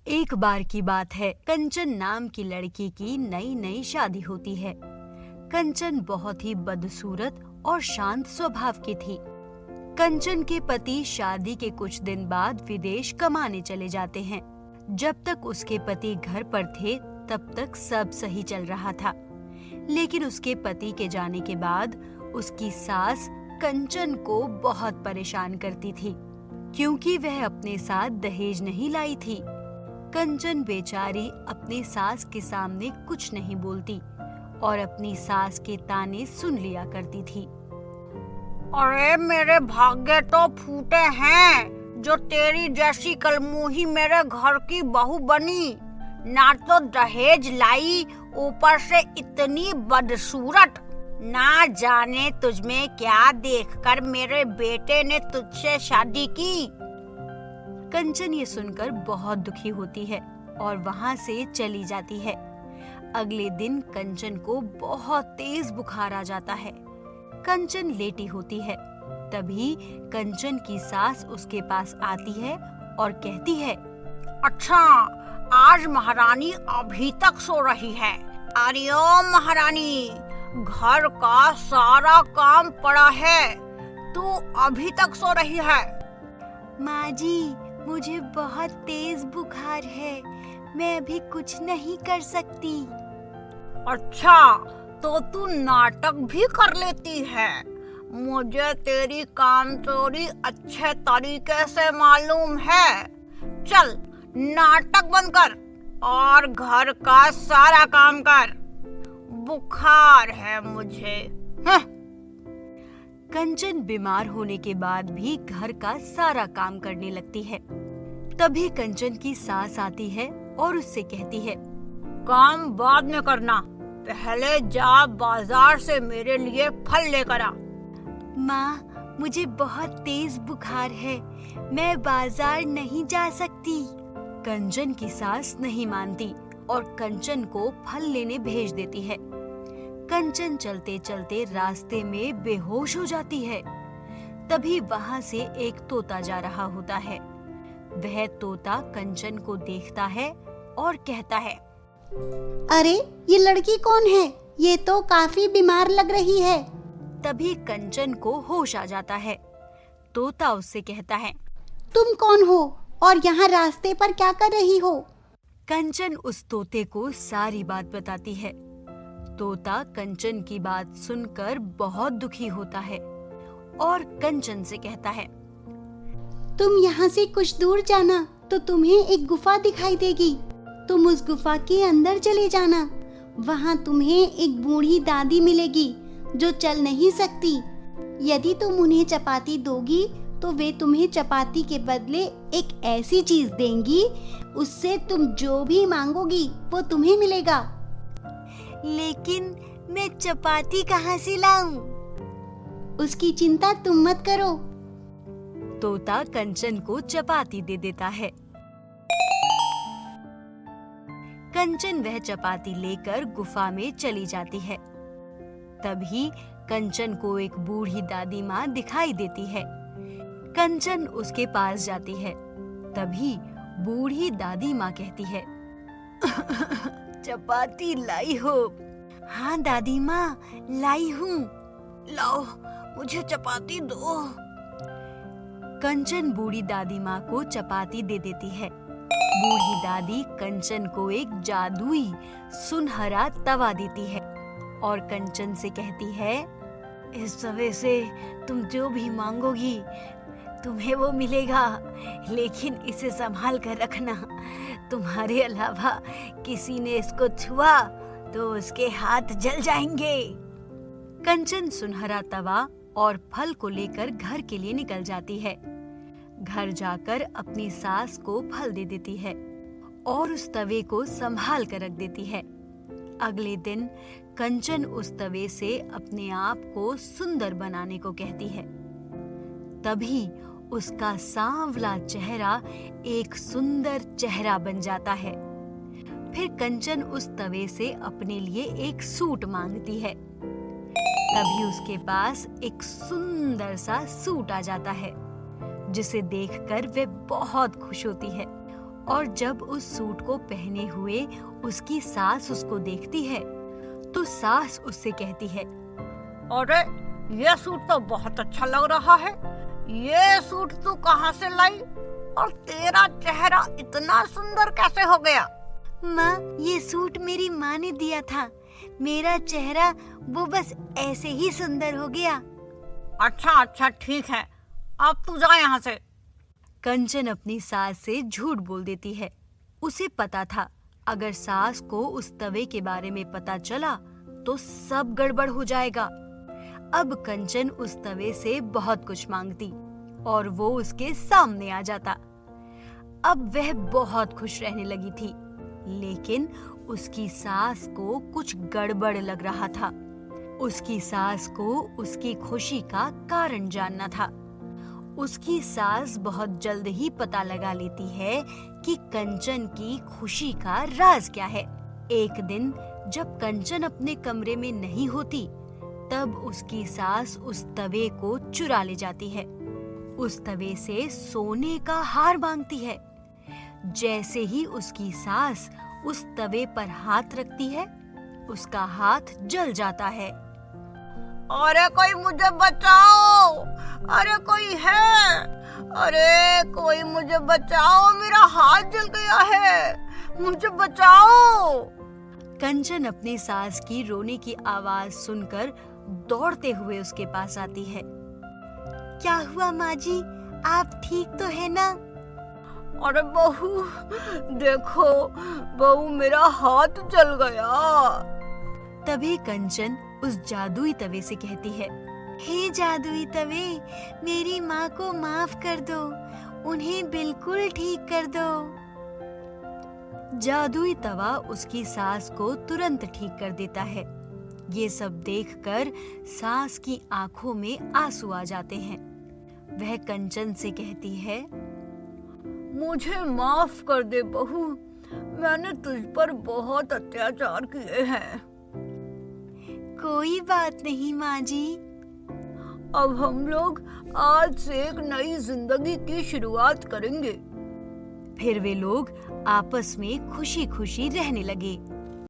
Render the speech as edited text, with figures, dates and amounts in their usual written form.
एक बार की बात है, कंचन नाम की लड़की की नई नई शादी होती है। कंचन बहुत ही बदसूरत और शांत स्वभाव की थी। कंचन के पति शादी के कुछ दिन बाद विदेश कमाने चले जाते हैं। जब तक उसके पति घर पर थे तब तक सब सही चल रहा था, लेकिन उसके पति के जाने के बाद उसकी सास कंचन को बहुत परेशान करती थी, क्योंकि वह अपने साथ दहेज नहीं लाई थी। कंचन बेचारी अपनी सास के सामने कुछ नहीं बोलती और अपनी सास के ताने सुन लिया करती थी। अरे मेरे भाग्य तो फूटे हैं जो तेरी जैसी कलमुही मेरे घर की बहू बनी। ना तो दहेज लाई, ऊपर से इतनी बदसूरत। ना जाने तुझमें क्या देखकर मेरे बेटे ने तुझसे शादी की। कंचन ये सुनकर बहुत दुखी होती है और वहाँ से चली जाती है। अगले दिन कंचन को बहुत तेज बुखार आ जाता है। कंचन लेटी होती है। तभी कंचन की सास उसके पास आती है और कहती है, अच्छा, आज महारानी अभी तक सो रही है। अरे ओ महारानी, घर का सारा काम पड़ा है, तू अभी तक सो रही है। माँ जी, मुझे बहुत तेज बुखार है, मैं अभी कुछ नहीं कर सकती। अच्छा, तो तू नाटक भी कर लेती है। मुझे तेरी कामचोरी अच्छे तरीके से मालूम है। चल, नाटक बंद कर और घर का सारा काम कर। बुखार है मुझे। कंचन बीमार होने के बाद भी घर का सारा काम करने लगती है। तभी कंचन की सास आती है और उससे कहती है, काम बाद में करना, पहले जा बाजार से मेरे लिए फल लेकर आ। माँ, मुझे बहुत तेज बुखार है, मैं बाजार नहीं जा सकती। कंचन की सास नहीं मानती और कंचन को फल लेने भेज देती है। कंचन चलते चलते रास्ते में बेहोश हो जाती है। तभी वहाँ से एक तोता जा रहा होता है। वह तोता कंचन को देखता है और कहता है, अरे ये लड़की कौन है? ये तो काफी बीमार लग रही है। तभी कंचन को होश आ जाता है। तोता उससे कहता है, तुम कौन हो और यहाँ रास्ते पर क्या कर रही हो? कंचन उस तोते को सारी बात बताती है। तोता कंचन की बात सुनकर बहुत दुखी होता है और कंचन से कहता है, तुम यहाँ से कुछ दूर जाना तो तुम्हें एक गुफा दिखाई देगी। तुम उस गुफा के अंदर चले जाना। वहाँ तुम्हें एक बूढ़ी दादी मिलेगी जो चल नहीं सकती। यदि तुम उन्हें चपाती दोगी तो वे तुम्हें चपाती के बदले एक ऐसी चीज देंगी, उससे तुम जो भी मांगोगी वो तुम्हें मिलेगा। लेकिन मैं चपाती कहाँ से लाऊं? उसकी चिंता तुम मत करो। तोता कंचन को चपाती दे देता है। कंचन वह चपाती लेकर गुफा में चली जाती है। तभी कंचन को एक बूढ़ी दादी माँ दिखाई देती है। कंचन उसके पास जाती है। तभी बूढ़ी दादी माँ कहती है, चपाती लाई हो? हाँ दादी माँ, लाई हूँ। लाओ, मुझे चपाती दो। कंचन बूढ़ी दादी माँ को चपाती दे देती है। बूढ़ी दादी कंचन को एक जादुई सुनहरा तवा देती है और कंचन से कहती है, इस तवे से तुम जो भी मांगोगी तुम्हें वो मिलेगा, लेकिन इसे संभाल कर रखना। तुम्हारे अलावा किसी ने इसको छुआ तो उसके हाथ जल जाएंगे। कंचन सुनहरा तवा और फल को लेकर घर के लिए निकल जाती है। घर जाकर अपनी सास को फल दे देती है और उस तवे को संभाल कर रख देती है। अगले दिन कंचन उस तवे से अपने आप को सुंदर बनाने को कहती है। तभी उसका सांवला चेहरा एक सुंदर चेहरा बन जाता है। फिर कंचन उस तवे से अपने लिए एक सूट मांगती है। तभी उसके पास एक सुंदर सा सूट आ जाता है, जिसे देखकर वे बहुत खुश होती है और जब उस सूट को पहने हुए उसकी सास उसको देखती है तो सास उससे कहती है, अरे ये सूट तो बहुत अच्छा लग रहा है। ये सूट तू कहाँ से लाई और तेरा चेहरा इतना सुंदर कैसे हो गया? माँ, ये सूट मेरी माँ ने दिया था। मेरा चेहरा वो बस ऐसे ही सुंदर हो गया। अच्छा ठीक है, अब तू जा यहाँ से। कंचन अपनी सास से झूठ बोल देती है। उसे पता था अगर सास को उस तवे के बारे में पता चला तो सब गड़बड़ हो जाएगा। अब कंचन उस तवे से बहुत कुछ मांगती और वो उसके सामने आ जाता। अब वह बहुत खुश रहने लगी थी, लेकिन उसकी सास को कुछ गड़बड़ लग रहा था। उसकी सास को उसकी खुशी का कारण जानना था। उसकी सास बहुत जल्द ही पता लगा लेती है कि कंचन की खुशी का राज क्या है। एक दिन जब कंचन अपने कमरे में नहीं होती, तब उसकी सास उस तवे को चुरा ले जाती है। उस तवे से सोने का हार मांगती है। जैसे ही उसकी सास उस तवे पर हाथ रखती है, उसका हाथ जल जाता है। अरे कोई मुझे बचाओ! अरे कोई है! अरे कोई मुझे बचाओ! मेरा हाथ जल गया है, मुझे बचाओ! कंचन अपनी सास की रोने की आवाज सुनकर दौड़ते हुए उसके पास आती है। क्या हुआ माँ जी, आप ठीक तो है ना? अरे बहू, देखो बहू, मेरा हाथ जल गया। तभी कंचन उस जादुई तवे से कहती है, हे जादुई तवे, मेरी माँ को माफ कर दो, उन्हें बिल्कुल ठीक कर दो। जादुई तवा उसकी सास को तुरंत ठीक कर देता है। ये सब देखकर सास की आंखों में आंसू आ जाते हैं। वह कंचन से कहती है, मुझे माफ कर दे बहू, मैंने तुझ पर बहुत अत्याचार किए हैं। कोई बात नहीं माँ जी। अब हम लोग आज से एक नई जिंदगी की शुरुआत करेंगे। फिर वे लोग आपस में खुशी खुशी रहने लगे।